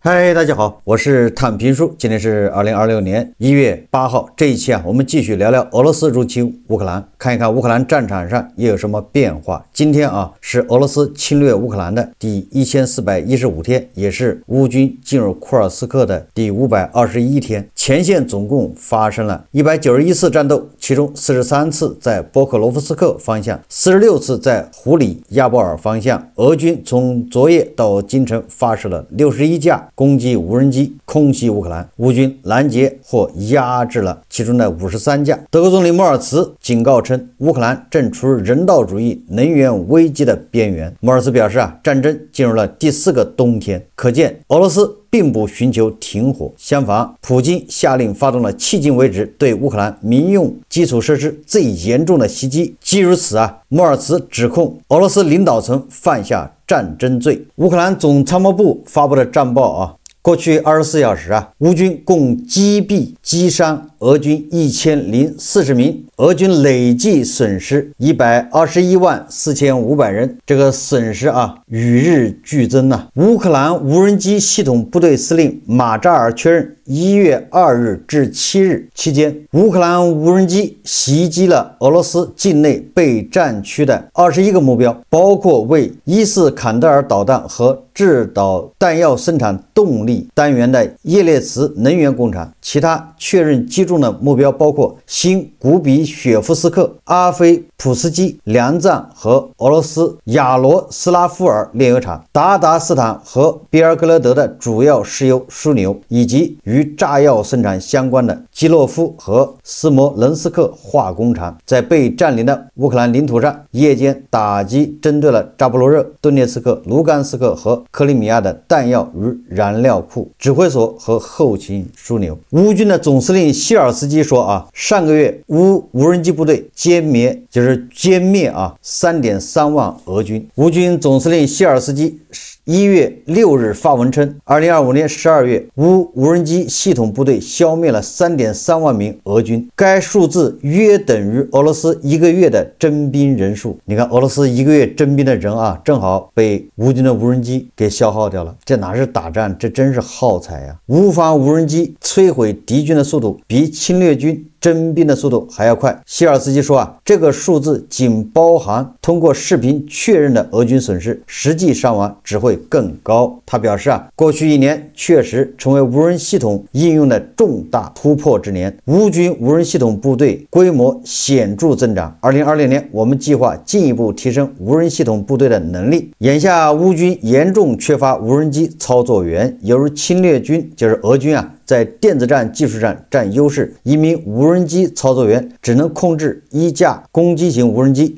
嗨，大家好，我是探评书，今天是2026年1月8号。这一期我们继续聊聊俄罗斯入侵乌克兰，看一看乌克兰战场上又有什么变化。今天是俄罗斯侵略乌克兰的第1415天，也是乌军进入库尔斯克的第521天。前线总共发生了191次战斗，其中43次在波克罗夫斯克方向，46次在胡里亚波尔方向。俄军从昨夜到今晨发射了61架攻击无人机空袭乌克兰，乌军拦截或压制了其中的53架。德国总理莫尔茨警告称，乌克兰正处于人道主义能源危机的边缘。莫尔茨表示战争进入了第4个冬天，可见俄罗斯并不寻求停火，相反，普京下令发动了迄今为止对乌克兰民用基础设施最严重的袭击。基于此莫尔茨指控俄罗斯领导层犯下战争罪。乌克兰总参谋部发布的战报过去24小时乌军共击毙击伤俄军1040名，俄军累计损失1214500人，这个损失与日俱增乌克兰无人机系统部队司令马扎尔确认，1月2日至7日期间，乌克兰无人机袭击了俄罗斯境内被占区的21个目标，包括为伊斯坎德尔导弹和制导弹药生产动力单元的叶列茨能源工厂。其他确认击中的目标包括新古比雪夫斯克、阿菲普斯基粮藏和俄罗斯亚罗斯拉夫尔炼油厂、达达斯坦和比尔格勒德的主要石油枢纽，以及与炸药生产相关的基洛夫和斯摩棱斯克化工厂。在被占领的乌克兰领土上，夜间打击针对了扎波罗热、顿涅茨克、卢甘斯克和克里米亚的弹药与燃料库、指挥所和后勤枢纽。乌军的总司令希尔斯基说上个月乌无人机部队歼灭3.3万俄军。乌军总司令希尔斯基1月6日发文称，2025年12月，乌无人机系统部队消灭了3.3万名俄军，该数字约等于俄罗斯1个月的征兵人数。你看，俄罗斯1个月征兵的人正好被乌军的无人机给消耗掉了。这哪是打仗，这真是耗材呀！乌方无人机摧毁敌军的速度比侵略军征兵的速度还要快。希尔斯基说这个数字仅包含通过视频确认的俄军损失，实际伤亡只会更高。他表示过去1年确实成为无人系统应用的重大突破之年，乌军无人系统部队规模显著增长。2020年，我们计划进一步提升无人系统部队的能力。眼下乌军严重缺乏无人机操作员，由于侵略军就是俄军在电子战技术上占优势，一名无人机操作员只能控制1架攻击型无人机。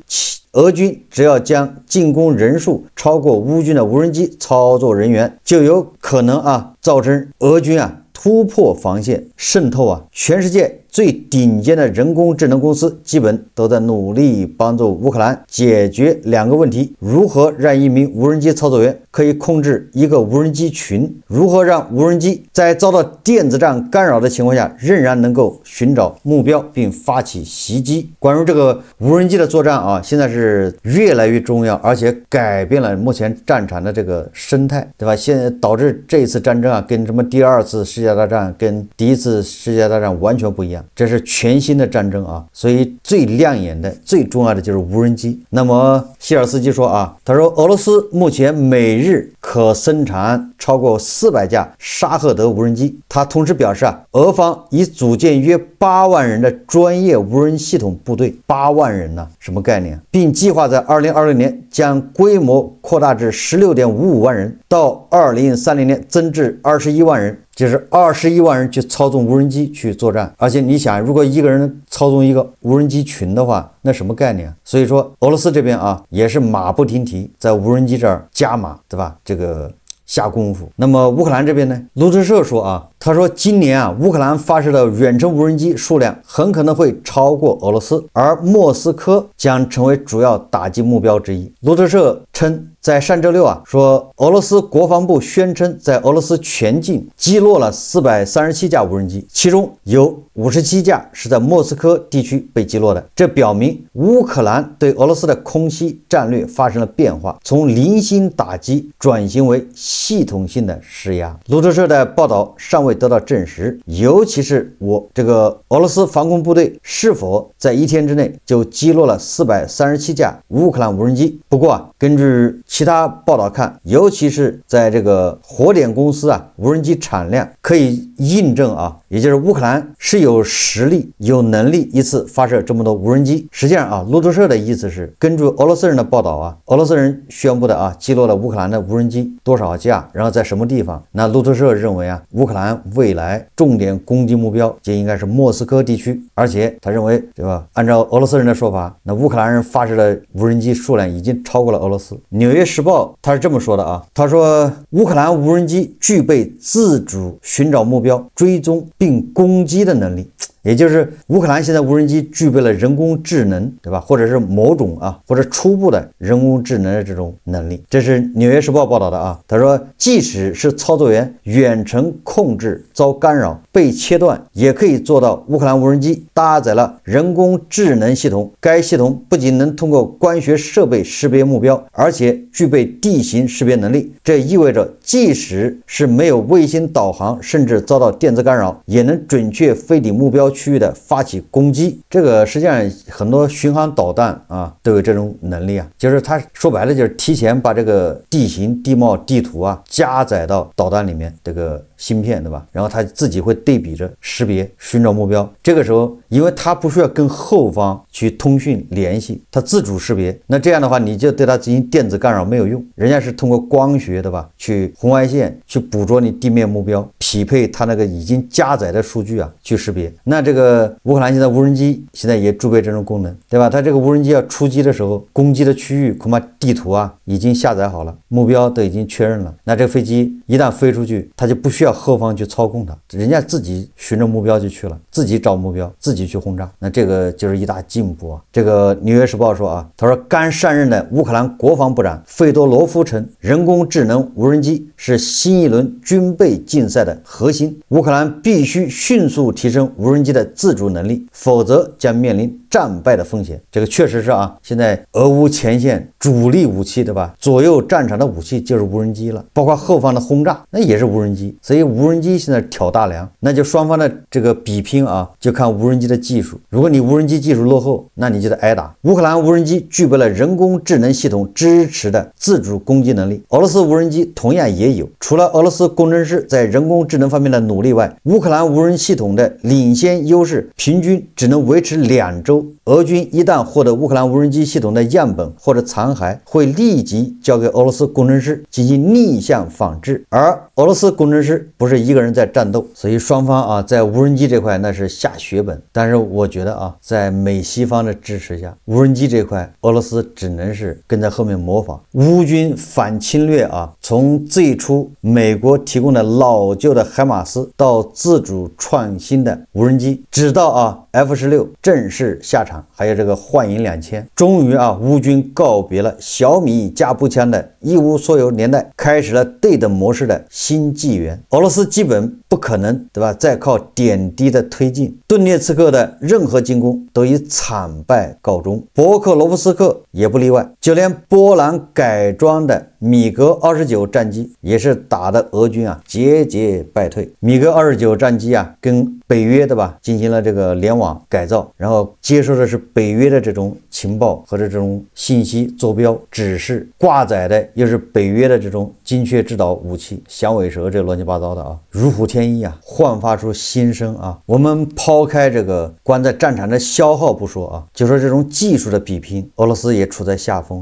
俄军只要将进攻人数超过乌军的无人机操作人员，就有可能造成俄军突破防线渗透全世界最顶尖的人工智能公司基本都在努力帮助乌克兰解决2个问题：如何让一名无人机操作员可以控制一个无人机群，如何让无人机在遭到电子战干扰的情况下仍然能够寻找目标并发起袭击。关于这个无人机的作战现在是越来越重要，而且改变了目前战场的这个生态，对吧？现在导致这一次战争跟什么第2次世界大战跟第1次世界大战完全不一样，这是全新的战争所以最亮眼的最重要的就是无人机。那么希尔斯基说他说俄罗斯目前每日可生产超过400架沙赫德无人机。他同时表示俄方已组建约8万人的专业无人系统部队，8万人什么概念？并计划在2020年将规模扩大至16.55万人，到2030年增至21万人，就是21万人去操纵无人机去作战。而且你想，如果一个人操纵一个无人机群的话，那什么概念？所以说俄罗斯这边也是马不停蹄，在无人机这儿加码，对吧？这个下功夫。那么乌克兰这边呢，路透社说他说今年啊，乌克兰发射的远程无人机数量很可能会超过俄罗斯，而莫斯科将成为主要打击目标之一。路透社称，在上周六啊，说俄罗斯国防部宣称，在俄罗斯全境击落了437架无人机，其中有57架是在莫斯科地区被击落的。这表明乌克兰对俄罗斯的空袭战略发生了变化，从零星打击转型为系统性的施压。路透社的报道尚未得到证实，尤其是俄罗斯防空部队是否在一天之内就击落了437架乌克兰无人机。不过啊，根据其他报道看，尤其是在这个火点公司啊，无人机产量可以印证啊，也就是乌克兰是有实力、有能力一次发射这么多无人机。实际上啊，路透社的意思是，根据俄罗斯人的报道啊，俄罗斯人宣布的啊，击落了乌克兰的无人机多少架，然后在什么地方？那路透社认为啊，乌克兰未来重点攻击目标就应该是莫斯科地区，而且他认为，对吧？按照俄罗斯人的说法，那乌克兰人发射的无人机数量已经超过了俄罗斯。纽约时报他是这么说的啊，他说乌克兰无人机具备自主寻找目标、追踪并攻击的能力。也就是乌克兰现在无人机具备了人工智能，对吧？或者是某种或者初步的人工智能的这种能力。这是纽约时报报道的啊。他说，即使是操作员远程控制遭干扰、被切断，也可以做到乌克兰无人机搭载了人工智能系统。该系统不仅能通过光学设备识别目标，而且具备地形识别能力。这意味着，即使是没有卫星导航，甚至遭到电磁干扰，也能准确飞抵目标区域的发起攻击。这个实际上很多巡航导弹啊都有这种能力啊，就是它说白了就是提前把这个地形、地貌、地图啊加载到导弹里面，这个芯片，对吧？然后它自己会对比着识别、寻找目标。这个时候，因为它不需要跟后方去通讯联系，它自主识别。那这样的话，你就对它进行电子干扰没有用，人家是通过光学，对吧？去红外线去捕捉你地面目标，匹配它那个已经加载的数据啊去识别。那这个乌克兰现在无人机现在也具备这种功能，对吧？它这个无人机要出击的时候，攻击的区域恐怕地图啊已经下载好了，目标都已经确认了。那这个飞机一旦飞出去，它就不需要后方去操控它，人家自己循着目标就去了，自己找目标，自己去轰炸。那这个就是一大进步啊。这个纽约时报说啊，他说刚上任的乌克兰国防部长费多罗夫称，人工智能无人机是新一轮军备竞赛的核心，乌克兰必须迅速提升无人机的自主能力，否则将面临战败的风险。这个确实是啊，现在俄乌前线主力武器，对吧？左右战场的武器就是无人机了，包括后方的轰炸那也是无人机，所以无人机现在挑大梁，那就双方的这个比拼啊，就看无人机的技术。如果你无人机技术落后，那你就得挨打。乌克兰无人机具备了人工智能系统支持的自主攻击能力，俄罗斯无人机同样也有。除了俄罗斯工程师在人工智能方面的努力外，乌克兰无人系统的领先优势平均只能维持2周。俄军一旦获得乌克兰无人机系统的样本或者残骸，会立即交给俄罗斯工程师进行逆向仿制，而俄罗斯工程师不是一个人在战斗，所以双方啊在无人机这块那是下血本。但是我觉得啊，在美西方的支持下，无人机这块俄罗斯只能是跟在后面模仿。乌军反侵略啊，从最初美国提供的老旧的海马斯，到自主创新的无人机，直到F-16正式下场，还有这个幻影2000，终于乌军告别了小米加步枪的一无所有年代，开始了对等模式的新纪元。俄罗斯基本不可能，对吧？再靠点滴的推进，顿涅茨克的任何进攻都以惨败告终，博克罗夫斯克也不例外，就连波兰改装的米格29战机也是打的俄军节节败退。米格29战机跟北约对吧进行了这个联网改造，然后接收的是北约的这种情报和这种信息坐标指示，挂载的又是北约的这种精确制导武器，响尾蛇这乱七八糟的如虎添翼焕发出新生我们抛开这个光在战场的消耗不说就说这种技术的比拼，俄罗斯也处在下风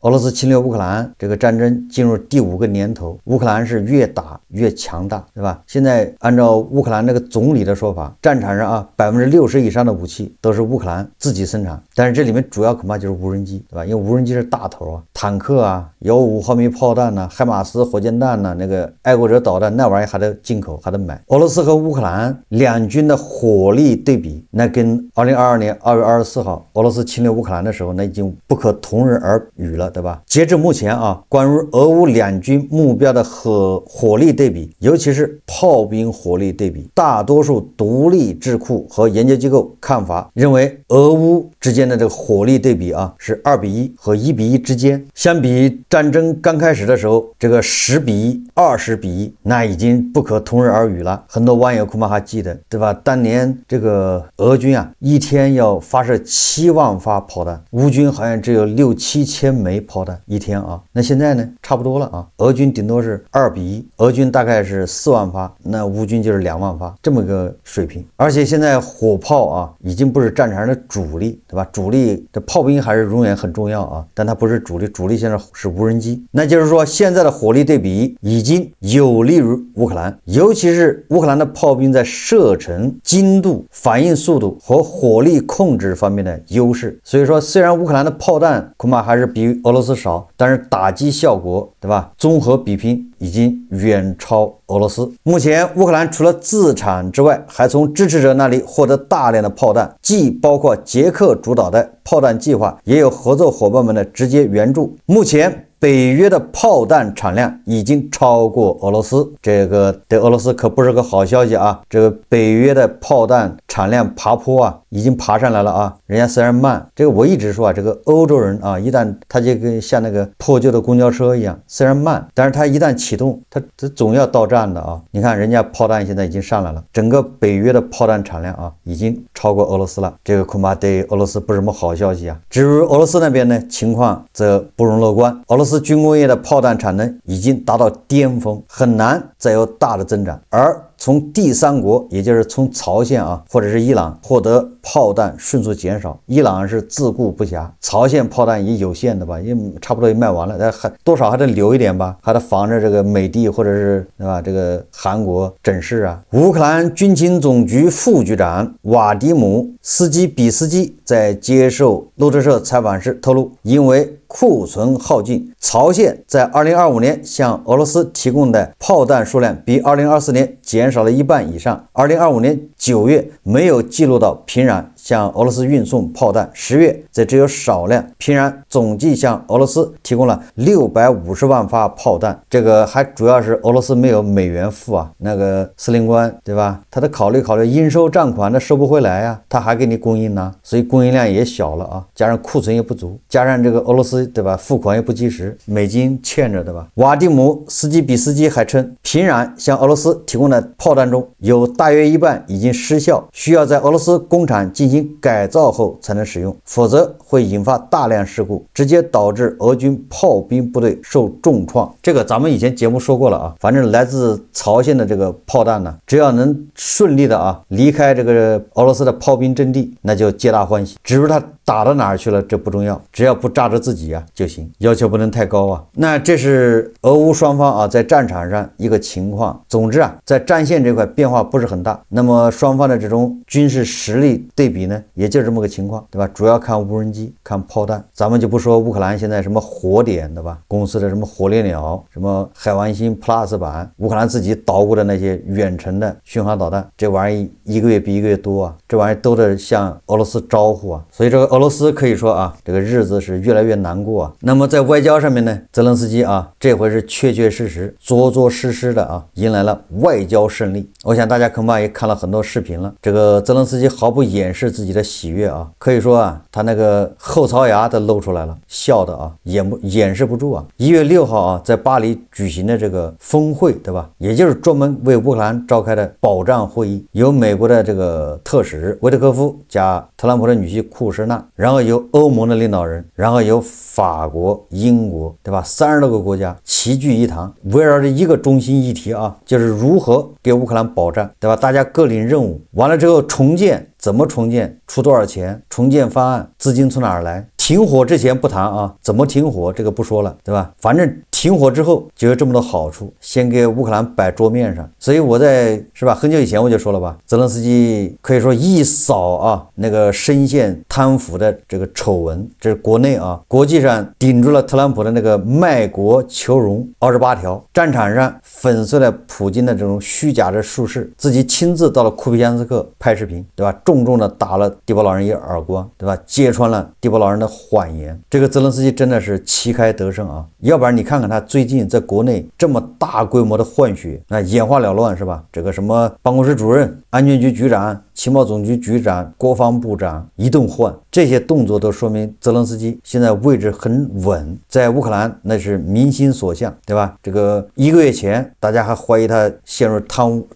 俄罗斯侵略乌克兰这个战争进入第5个年头，乌克兰是越打越强大，对吧？现在按照乌克兰那个总理的说法，战场上啊60%以上的武器都是乌克兰自己生产，但是这里面主要恐怕就是无人机，对吧？因为无人机是大头啊，坦克啊，有5毫米炮弹呐，海马斯火箭弹呐，那个爱国者导弹那玩意儿还得进口，还得买。俄罗斯和乌克兰两军的火力对比，那跟2022年2月24号俄罗斯侵略乌克兰的时候，那已经不可同日而语了，对吧？截至目前啊，关于俄乌两军目标的火力对比，尤其是炮兵火力对比，大多数独立智库和研究机构看法认为，俄乌之间的这个火力对比啊是2:1和1:1之间。相比战争刚开始的时候，这个10:1、20:1，那已经不可同日而语了。很多网友恐怕还记得，对吧？当年这个俄军啊，一天要发射7万发炮弹，乌军好像只有6、7千枚炮弹一天啊。那现在呢，差不多了啊，俄军顶多是2:1，俄军大概是4万发，那乌军就是2万发，这么个水平。而且现在火炮啊，已经不是战场上的主力，对吧？主力的炮兵还是永远很重要啊，但它不是主力，主力现在是无人机。那就是说，现在的火力对比已经有利于乌克兰，尤其是乌克兰的炮兵在射程、精度、反应速度和火力控制方面的优势。所以说，虽然乌克兰的炮弹恐怕还是比俄罗斯少，但是打击效果，对吧？综合比拼已经远超俄罗斯。目前乌克兰除了自产之外，还从支持者那里获得大量的炮弹，既包括捷克主导的炮弹计划，也有合作伙伴们的直接援助。目前北约的炮弹产量已经超过俄罗斯，这个对俄罗斯可不是个好消息啊！这个北约的炮弹产量爬坡啊，已经爬上来了啊！人家虽然慢，这个我一直说啊，这个欧洲人啊，一旦他就跟像那个破旧的公交车一样，虽然慢，但是他一旦启动，他总要到站的啊！你看人家炮弹现在已经上来了，整个北约的炮弹产量啊，已经超过俄罗斯了，这个恐怕对俄罗斯不是什么好消息啊！至于俄罗斯那边呢，情况则不容乐观，俄罗斯军工业的炮弹产能已经达到巅峰，很难再有大的增长。而从第三国，也就是从朝鲜啊，或者是伊朗获得炮弹迅速减少。伊朗是自顾不暇，朝鲜炮弹也有限的吧，也差不多也卖完了，但还多少还得留一点吧，还得防着这个美帝或者是对吧？这个韩国整事啊。乌克兰军情总局副局长瓦迪姆斯基比斯基在接受路透社采访时透露，因为库存耗尽，朝鲜在2025年向俄罗斯提供的炮弹数量比2024年减少了1半以上。2025年9月没有记录到平壤向俄罗斯运送炮弹，10月则只有少量。平壤总计向俄罗斯提供了650万发炮弹，这个还主要是俄罗斯没有美元付啊，那个司令官对吧？他得考虑应收账款，那收不回来啊，他还给你供应呢，所以供应量也小了啊，加上库存也不足，加上这个俄罗斯对吧，付款也不及时，美金欠着对吧？瓦蒂姆斯基比斯基还称，平壤向俄罗斯提供的炮弹中有大约1半已经失效，需要在俄罗斯工厂进行改造后才能使用，否则会引发大量事故，直接导致俄军炮兵部队受重创。这个咱们以前节目说过了啊，反正来自朝鲜的这个炮弹呢，只要能顺利的啊离开这个俄罗斯的炮兵阵地，那就皆大欢喜。至于他打到哪儿去了，这不重要，只要不炸着自己啊就行，要求不能太高啊。那这是俄乌双方啊在战场上一个情况。总之啊，在战线这块变化不是很大。那么双方的这种军事实力对比呢，也就这么个情况，对吧？主要看无人机，看炮弹。咱们就不说乌克兰现在什么火点，对吧？公司的什么火烈鸟，什么海王星 Plus 版，乌克兰自己捣鼓的那些远程的巡航导弹，这玩意儿一个月比一个月多啊，这玩意儿都得向俄罗斯招呼啊。所以这个俄罗斯可以说啊，这个日子是越来越难过啊。那么在外交上面呢，泽连斯基啊，这回是确确实实、着着实实的啊，迎来了外交胜利。我想大家恐怕也看了很多视频了，这个泽连斯基毫不掩饰自己的喜悦啊，可以说啊，他那个后槽牙都露出来了，笑的啊，掩饰不住啊。1月6号啊，在巴黎举行的这个峰会，对吧？也就是专门为乌克兰召开的保障会议，由美国的这个特使维特科夫加特朗普的女婿库什纳，然后由欧盟的领导人，然后由法国、英国，对吧？30多个国家齐聚一堂，围绕着一个中心议题啊，就是如何给乌克兰保障，对吧？大家各领任务，完了之后重建怎么重建，出多少钱，重建方案资金从哪儿来，停火之前不谈啊，怎么停火这个不说了，对吧？反正停火之后就有这么多好处，先给乌克兰摆桌面上。所以我在是吧，很久以前我就说了吧，泽连斯基可以说一扫啊那个深陷贪腐的这个丑闻，这是国内啊，国际上顶住了特朗普的那个卖国求荣28条，战场上粉碎了普京的这种虚假的术士，自己亲自到了库皮扬斯克拍视频，对吧？重重的打了地包老人一耳光，对吧？揭穿了地包老人的谎言。这个泽连斯基真的是旗开得胜啊！要不然你看看他最近在国内这么大规模的换血，那眼花缭乱是吧？这个什么办公室主任、安全局局长、情报总局局长、国防部长一顿换，这些动作都说明泽连斯基现在位置很稳，在乌克兰那是民心所向，对吧？这个1个月前大家还怀疑他陷入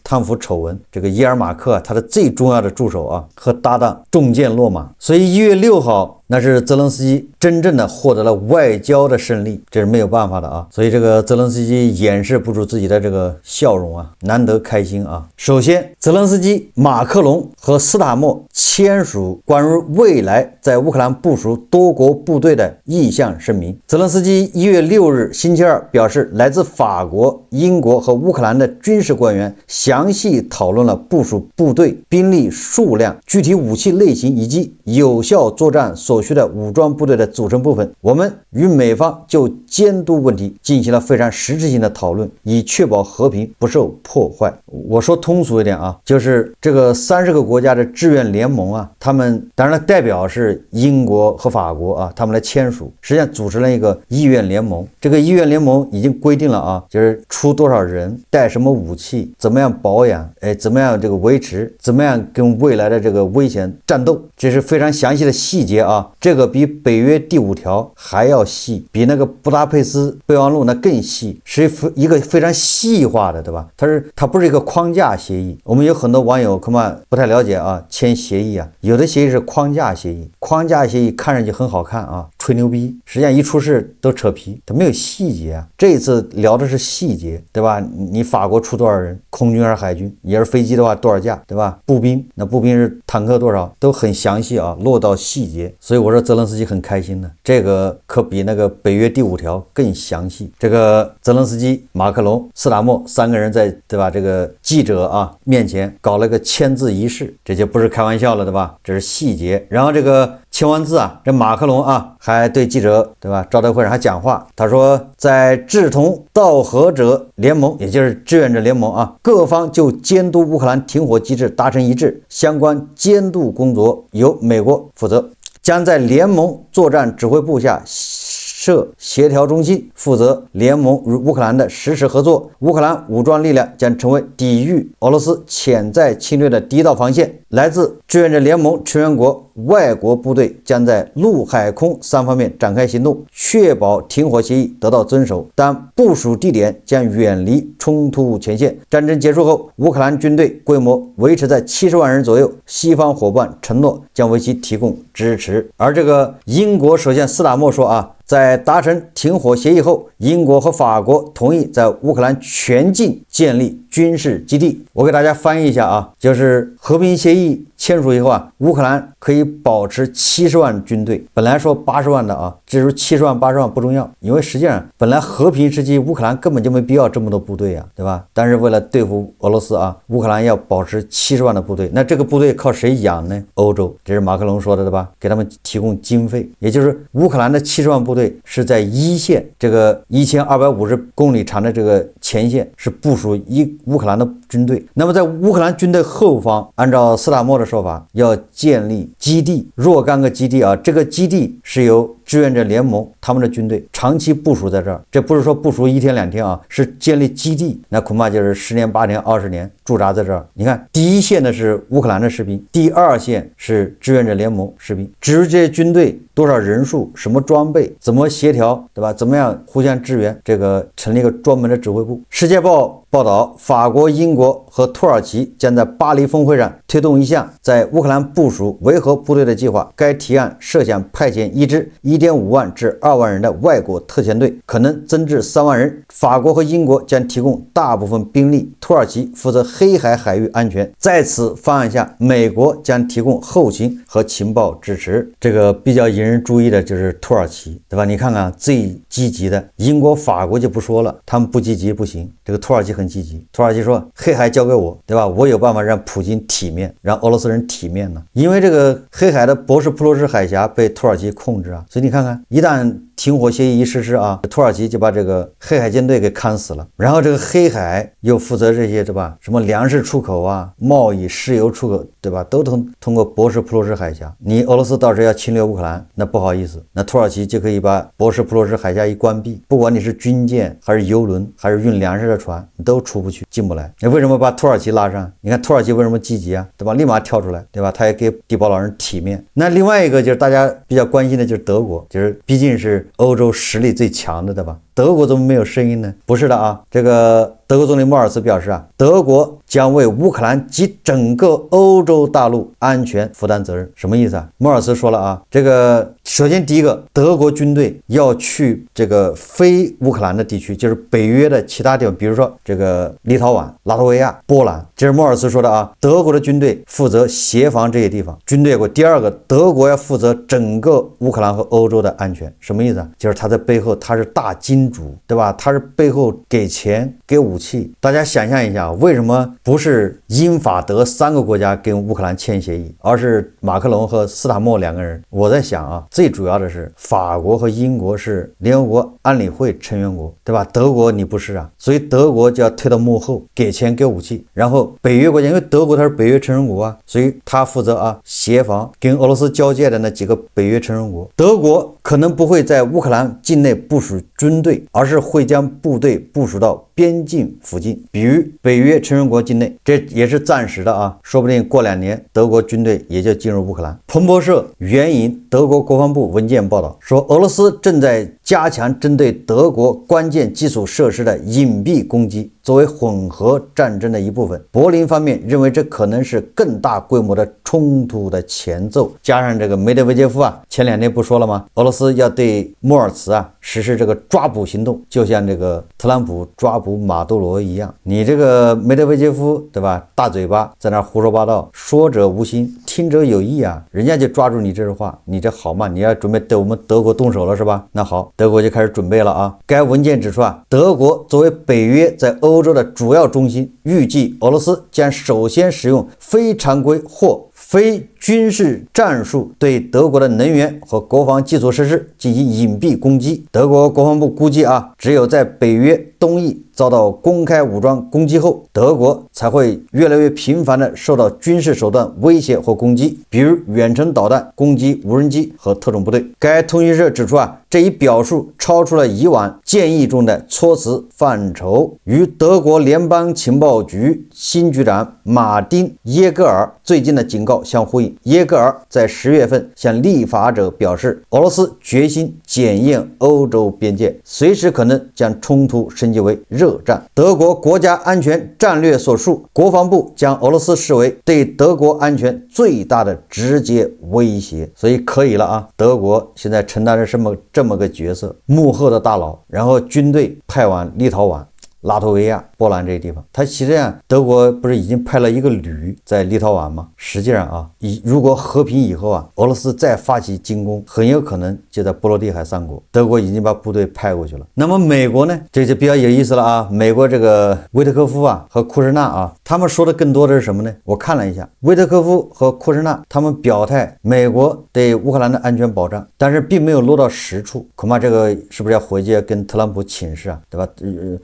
贪腐丑闻，这个伊尔马克他的最重要的助手啊和搭档中箭落马，所以1月6号那是泽连斯基真正的获得了外交的胜利，这是没有办法的啊。所以这个泽连斯基掩饰不住自己的这个笑容啊，难得开心啊。首先，泽连斯基、马克龙和斯塔默签署关于未来在乌克兰部署多国部队的意向声明。泽连斯基1月6日星期二表示，来自法国、英国和乌克兰的军事官员详细讨论了部署部队兵力数量、具体武器类型以及有效作战所需的武装部队的组成部分。我们与美方就监督问题进行了非常实质性的讨论，以确保和平不受破坏。我说通俗一点啊，就是这个30个国家的志愿联盟啊，他们当然代表是英国和法国啊，他们来签署，实际上组成了一个意愿联盟。这个意愿联盟已经规定了啊，就是出多少人，带什么武器，怎么样保养，怎么样这个维持，怎么样跟未来的这个危险战斗，这是非常详细的细节啊。这个比北约第5条还要细，比那个布达佩斯备忘录那更细，是一个非常细化的，对吧？它不是一个框架协议。我们有很多网友恐怕不太了解啊，签协议啊，有的协议是框架协议，框架协议看上去很好看啊，吹牛逼，实际上一出事都扯皮，它没有细节啊。这一次聊的是细节，对吧？你法国出多少人，空军还是海军，也是飞机的话多少架，对吧？步兵，那步兵是坦克多少，都很详细啊，落到细节。所以我说泽连斯基很开心的，这个可比那个北约第5条更详细。这个泽连斯基、马克龙、斯塔默3个人在，对吧？这个记者啊面前搞了个签字仪式，这就不是开玩笑了，对吧？这是细节。然后这个签完字啊，这马克龙啊还对记者，对吧？招待会上还讲话，他说在志同道合者联盟，也就是志愿者联盟啊，各方就监督乌克兰停火机制达成一致，相关监督工作由美国负责，将在联盟作战指挥部下设协调中心，负责联盟与乌克兰的实时合作。乌克兰武装力量将成为抵御俄罗斯潜在侵略的第一道防线。来自志愿者联盟成员国外国部队将在陆海空3方面展开行动，确保停火协议得到遵守，但部署地点将远离冲突前线。战争结束后，乌克兰军队规模维持在70万人左右，西方伙伴承诺将为其提供支持。而这个英国首相斯塔默说啊，在达成停火协议后，英国和法国同意在乌克兰全境建立军事基地。我给大家翻译一下啊，就是和平协议签署以后啊，乌克兰可以保持70万军队，本来说80万的啊，至于70万80万不重要，因为实际上本来和平时期乌克兰根本就没必要这么多部队啊，对吧？但是为了对付俄罗斯啊，乌克兰要保持70万的部队，那这个部队靠谁养呢？欧洲，这是马克龙说的，对吧？给他们提供经费，也就是乌克兰的70万部队是在一线这个1250公里长的这个前线是部署乌克兰的军队。那么在乌克兰军队后方，按照斯塔默的说法，要建立基地，若干个基地啊，这个基地是由志愿者联盟他们的军队长期部署在这儿，这不是说部署1天2天啊，是建立基地，那恐怕就是10年8年20年驻扎在这儿。你看，第一线的是乌克兰的士兵，第2线是志愿者联盟士兵。至于这些军队多少人数、什么装备、怎么协调，对吧？怎么样互相支援，这个成立一个专门的指挥部。世界报报道，法国、英国和土耳其将在巴黎峰会上推动一项在乌克兰部署维和部队的计划。该提案设想派遣一支以1.5万至2万人的外国特遣队，可能增至3万人。法国和英国将提供大部分兵力，土耳其负责黑海海域安全。在此方案下，美国将提供后勤和情报支持。这个比较引人注意的就是土耳其，对吧？你看看最积极的英国、法国就不说了，他们不积极不行。这个土耳其很积极，土耳其说黑海交给我，对吧？我有办法让普京体面，让俄罗斯人体面呢。因为这个黑海的博斯普鲁斯海峡被土耳其控制啊，所以你看看，一旦停火协议一实施啊，土耳其就把这个黑海舰队给看死了。然后这个黑海又负责这些，对吧？什么粮食出口啊、贸易、石油出口，对吧？都通过博斯普鲁斯海峡。你俄罗斯到时候要侵略乌克兰，那不好意思，那土耳其就可以把博斯普鲁斯海峡一关闭，不管你是军舰还是油轮还是运粮食的船，你都出不去，进不来。你为什么把土耳其拉上？你看土耳其为什么积极啊？对吧？立马跳出来，对吧？他也给地保老人体面。那另外一个就是大家比较关心的就是德国，就是毕竟是欧洲实力最强的，对吧？德国怎么没有声音呢？不是的啊，这个德国总理莫尔茨表示啊，德国将为乌克兰及整个欧洲大陆安全负担责任。什么意思啊？莫尔茨说了啊，这个首先第一个，德国军队要去这个非乌克兰的地区，就是北约的其他地方，比如说这个立陶宛、拉脱维亚、波兰，这是莫尔茨说的啊。德国的军队负责协防这些地方，军队过。第二个，德国要负责整个乌克兰和欧洲的安全。什么意思啊？就是他在背后他是大金主，对吧？他是背后给钱给武器。大家想象一下，为什么不是英法德3个国家跟乌克兰签协议，而是马克龙和斯塔默2个人？我在想啊，最主要的是法国和英国是联合国安理会成员国，对吧？德国你不是啊，所以德国就要推到幕后，给钱给武器。然后北约国家，因为德国它是北约成员国啊，所以他负责啊协防跟俄罗斯交界的那几个北约成员国。德国可能不会在乌克兰境内部署军队，而是会将部队部署到边境附近，比如北约成员国境内，这也是暂时的啊，说不定过2年德国军队也就进入乌克兰。彭博社援引德国国防部文件报道说，俄罗斯正在加强针对德国关键基础设施的隐蔽攻击，作为混合战争的一部分。柏林方面认为这可能是更大规模的冲突的前奏。加上这个梅德韦杰夫啊，前2天不说了吗？俄罗斯要对莫尔茨啊实施这个抓捕行动，就像这个特朗普抓捕马杜罗一样。你这个梅德韦杰夫，对吧？大嘴巴在那胡说八道，说者无心，听者有意啊，人家就抓住你这话，你这好嘛？你要准备对我们德国动手了是吧？那好，德国就开始准备了啊。该文件指出啊，德国作为北约在欧洲的主要中心，预计俄罗斯将首先使用非常规或非军事战术对德国的能源和国防基础设施进行隐蔽攻击。德国国防部估计啊，只有在北约东翼遭到公开武装攻击后，德国才会越来越频繁地受到军事手段威胁或攻击，比如远程导弹攻击无人机和特种部队。该通讯社指出啊，这一表述超出了以往建议中的措辞范畴，与德国联邦情报局新局长马丁·耶格尔最近的警告相呼应。耶格尔在10月份向立法者表示，俄罗斯决心检验欧洲边界，随时可能将冲突升级为热战。德国国家安全战略所述，国防部将俄罗斯视为对德国安全最大的直接威胁。所以可以了啊，德国现在承担着这么个角色，幕后的大佬，然后军队派往立陶宛、拉脱维亚、波兰这些地方。他实际上德国不是已经派了一个旅在立陶宛吗？实际上啊，如果和平以后啊，俄罗斯再发起进攻，很有可能就在波罗的海3国，德国已经把部队派过去了。那么美国呢，这就比较有意思了啊。美国这个维特科夫啊和库什纳啊，他们说的更多的是什么呢？我看了一下，维特科夫和库什纳他们表态美国对乌克兰的安全保障，但是并没有落到实处。恐怕这个是不是要回去跟特朗普请示啊，对吧？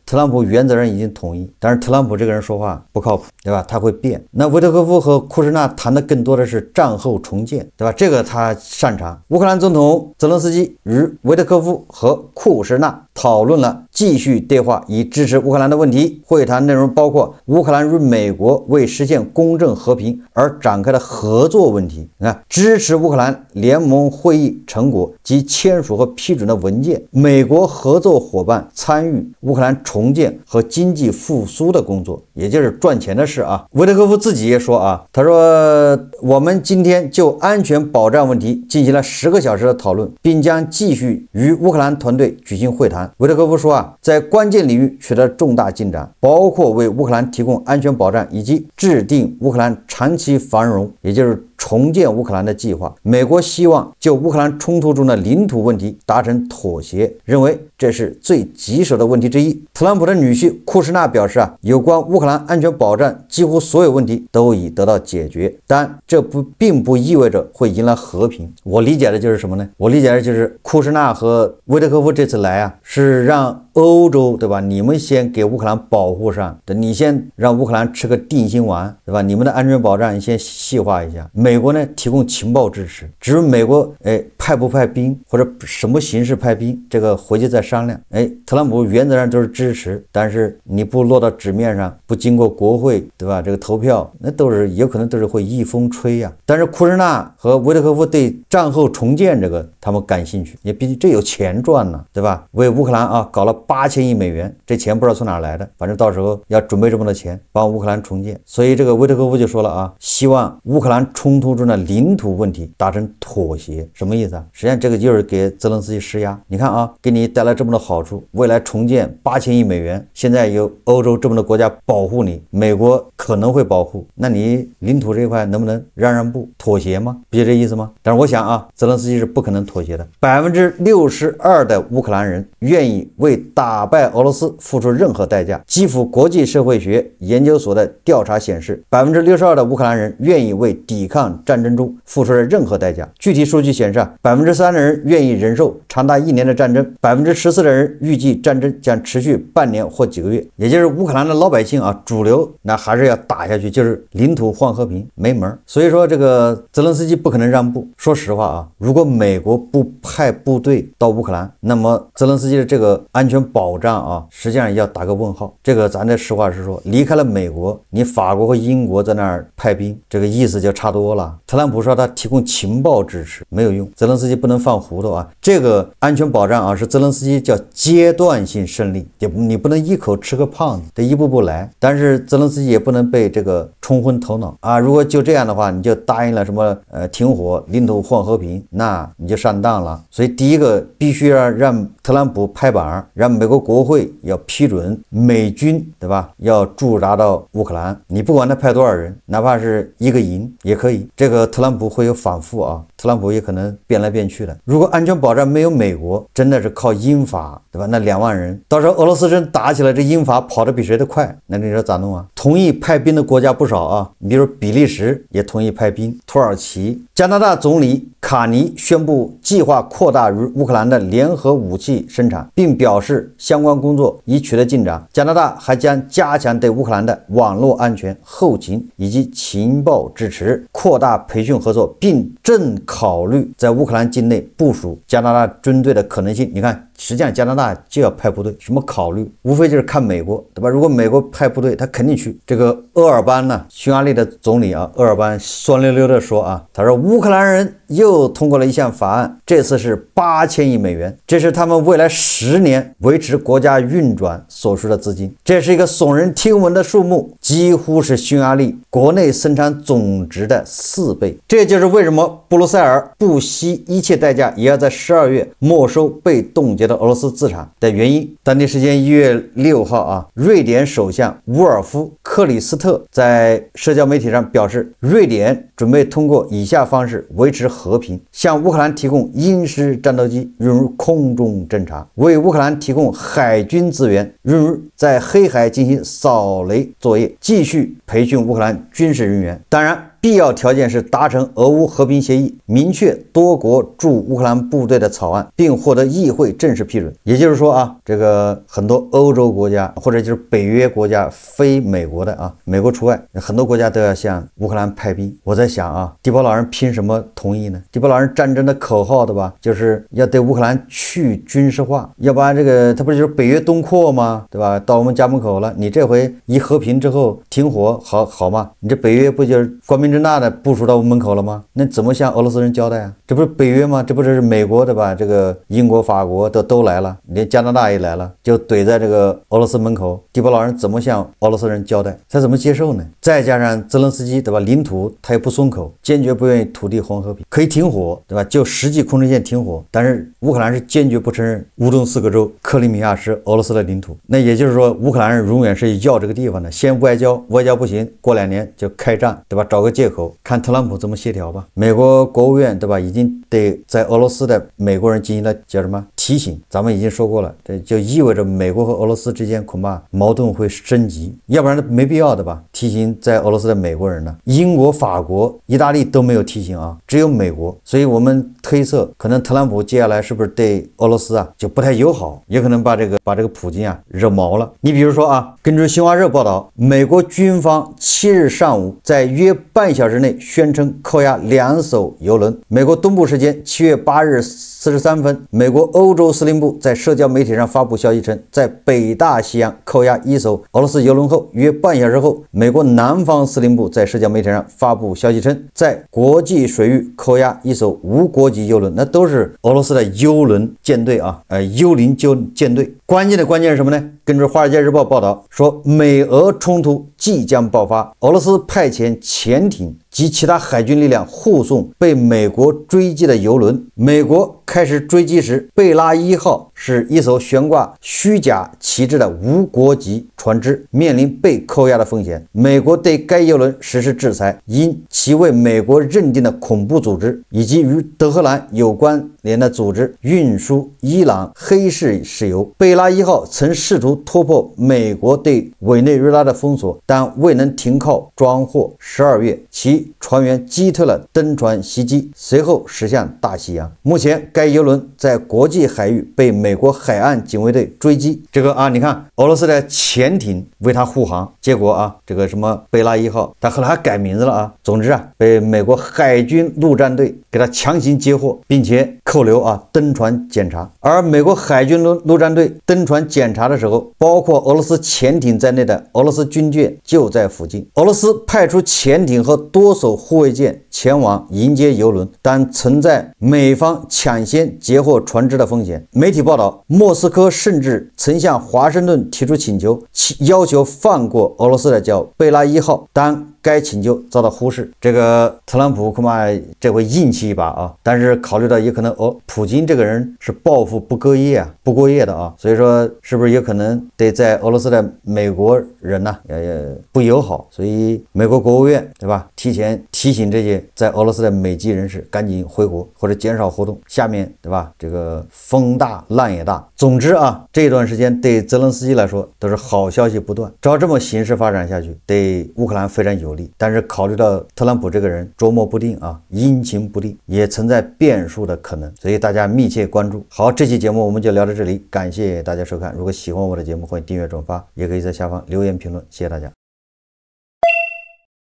特朗普原则上已经同意，但是特朗普这个人说话不靠谱，对吧？他会变。那维特科夫和库什纳谈的更多的是战后重建，对吧？这个他擅长。乌克兰总统泽连斯基与维特科夫和库什纳讨论了继续对话以支持乌克兰的问题。会谈内容包括乌克兰与美国为实现公正和平而展开的合作问题，你看，支持乌克兰联盟会议成果及签署和批准的文件，美国合作伙伴参与乌克兰重建和经济复苏的工作，也就是赚钱的事啊。维特科夫自己也说啊，他说我们今天就安全保障问题进行了10个小时的讨论，并将继续与乌克兰团队举行会谈。维特科夫说啊，在关键领域取得重大进展，包括为乌克兰提供安全保障以及制定乌克兰长期繁荣，也就是重建乌克兰的计划。美国希望就乌克兰冲突中的领土问题达成妥协，认为这是最棘手的问题之一。特朗普的女婿库什纳表示啊，有关乌克兰安全保障几乎所有问题都已得到解决，但这并不意味着会迎来和平。我理解的就是什么呢？我理解的就是库什纳和维特科夫这次来啊，是让欧洲，对吧？你们先给乌克兰保护上，你先让乌克兰吃个定心丸，对吧？你们的安全保障你先细化一下。美国呢提供情报支持，至于美国派不派兵或者什么形式派兵，这个回去再商量。特朗普原则上都是支持，但是你不落到纸面上，不经过国会，对吧？这个投票，那都是有可能都是会一风吹呀。但是库什纳和维特科夫对战后重建这个他们感兴趣，也毕竟这有钱赚呢，对吧？为乌克兰啊搞了8000亿美元，这钱不知道从哪来的，反正到时候要准备这么多钱帮乌克兰重建。所以这个维特科夫就说了啊，希望乌克兰冲突中的领土问题达成妥协。什么意思啊？实际上这个就是给泽连斯基施压。你看啊，给你带来这么多好处，未来重建8000亿美元，现在有欧洲这么多国家保护你，美国可能会保护，那你领土这一块能不能让步妥协吗？不就这意思吗？但是我想啊，泽连斯基是不可能妥协的。62%的乌克兰人愿意为打败俄罗斯付出任何代价。基辅国际社会学研究所的调查显示，62%的乌克兰人愿意为抵抗战争中付出的任何代价。具体数据显示，3%的人愿意忍受长达1年的战争，14%的人预计战争将持续半年或几个月。也就是乌克兰的老百姓啊，主流那还是要打下去，就是领土换和平，没门。所以说这个泽连斯基不可能让步。说实话啊，如果美国不派部队到乌克兰，那么泽连斯基的这个安全保障啊，实际上要打个问号。这个咱这实话实说，离开了美国，你法国和英国在那儿派兵，这个意思就差多了。特朗普说他提供情报支持没有用，泽连斯基不能放糊涂啊。这个安全保障啊，是泽连斯基叫阶段性胜利，你不能一口吃个胖子，得一步步来。但是泽连斯基也不能被这个冲昏头脑啊。如果就这样的话，你就答应了什么停火、领土换和平，那你就上当了。所以第一个必须要让特朗普拍板，让美国国会要批准美军，对吧？要驻扎到乌克兰，你不管他派多少人，哪怕是1个营也可以。这个特朗普会有反复啊，特朗普也可能变来变去的。如果安全保障没有美国，真的是靠英法，对吧？那2万人，到时候俄罗斯真打起来，这英法跑得比谁都快，那你说咋弄啊？同意派兵的国家不少啊，你比如比利时也同意派兵，土耳其、加拿大总理卡尼宣布计划扩大与乌克兰的联合武器生产，并表示相关工作已取得进展。加拿大还将加强对乌克兰的网络安全、后勤以及情报支持，扩大培训合作，并正考虑在乌克兰境内部署加拿大军队的可能性。你看，实际上加拿大就要派部队，什么考虑？无非就是看美国，对吧？如果美国派部队，他肯定去。这个鄂尔班呢，匈牙利的总理啊，鄂尔班酸溜溜的说啊，他说乌克兰人又通过了一项法案，这次是8000亿美元，这是他们未来10年维持国家运转所需的资金，这是一个耸人听闻的数目，几乎是匈牙利国内生产总值的4倍。这就是为什么布鲁塞尔不惜一切代价也要在12月没收被冻结的俄罗斯资产的原因。当地时间1月6号啊，瑞典首相乌尔夫·克里斯特在社交媒体上表示，瑞典准备通过以下方式维持和平：向乌克兰提供鹰式战斗机运入空中侦察，为乌克兰提供海军资源运入在黑海进行扫雷作业，继续培训乌克兰军事人员。当然，必要条件是达成俄乌和平协议，明确多国驻乌克兰部队的草案，并获得议会正式批准。也就是说啊，这个很多欧洲国家或者就是北约国家，非美国的啊，美国除外，很多国家都要向乌克兰派兵。我在想啊，地保老人凭什么同意呢？地保老人战争的口号对吧，就是要对乌克兰去军事化，要不然这个他不就是北约东扩吗？对吧？到我们家门口了，你这回一和平之后停火好吗？你这北约不就是光明正侦大的部署到门口了吗？那怎么向俄罗斯人交代啊？这不是北约吗？这不是美国对吧？这个英国、法国都来了，连加拿大也来了，就怼在这个俄罗斯门口。迪波老人怎么向俄罗斯人交代？他怎么接受呢？再加上泽连斯基对吧？领土他也不松口，坚决不愿意土地混和平，可以停火对吧？就实际控制线停火，但是乌克兰是坚决不承认乌东4个州克里米亚是俄罗斯的领土。那也就是说，乌克兰人永远是要这个地方的，先外交不行，过2年就开战对吧？找个借口，看特朗普怎么协调吧。美国国务院对吧？已经对在俄罗斯的美国人进行了叫什么提醒？咱们已经说过了，这就意味着美国和俄罗斯之间恐怕矛盾会升级，要不然没必要的吧？提醒在俄罗斯的美国人呢，英国、法国、意大利都没有提醒啊，只有美国。所以我们推测，可能特朗普接下来是不是对俄罗斯啊就不太友好，也可能把这个普京啊惹毛了。你比如说啊，根据新华社报道，美国军方7日上午在约半小时内宣称扣押2艘油轮。美国东部时间7月8日43分，美国欧洲司令部在社交媒体上发布消息称，在北大西洋扣押1艘俄罗斯油轮后，约半小时后，美国南方司令部在社交媒体上发布消息称，在国际水域扣押1艘无国籍油轮，那都是俄罗斯的油轮舰队啊，幽灵舰队。关键是什么呢？根据《华尔街日报》报道说，美俄冲突即将爆发，俄罗斯派遣潜艇及其他海军力量护送被美国追击的油轮。美国开始追击时，贝拉1号是一艘悬挂虚假旗帜的无国籍船只，面临被扣押的风险。美国对该油轮实施制裁，因其为美国认定的恐怖组织以及与德黑兰有关联的组织运输伊朗黑市石油。贝拉1号曾试图突破美国对委内瑞拉的封锁，但未能停靠装货。12月，其船员击退了登船袭击，随后驶向大西洋。目前，该油轮在国际海域被美国海岸警卫队追击。你看俄罗斯的潜艇为他护航，结果这个什么贝拉1号，他后来还改名字了啊。总之被美国海军陆战队给他强行接获，并且扣留登船检查。而美国海军陆战队登船检查的时候，包括俄罗斯潜艇在内的俄罗斯军舰就在附近。俄罗斯派出潜艇和多艘护卫舰前往迎接油轮，但存在美方抢先截获船只的风险。媒体报道，莫斯科甚至曾向华盛顿提出请求，要求放过俄罗斯的叫贝拉1号，但该请求遭到忽视。这个特朗普恐怕这回硬气一把但是考虑到也可能普京这个人是报复不过夜的所以说是不是也可能对在俄罗斯的美国人呢也不友好，所以美国国务院对吧，提前提醒这些在俄罗斯的美籍人士赶紧回国或者减少活动。下面对吧，这个风大浪也大。总之这段时间对泽连斯基来说都是好消息不断，照这么形势发展下去，对乌克兰非常有利。但是考虑到特朗普这个人捉摸不定阴晴不定，也存在变数的可能，所以大家密切关注。好，这期节目我们就聊到这里，感谢大家收看。如果喜欢我的节目，欢迎订阅转发，也可以在下方留言评论，谢谢大家。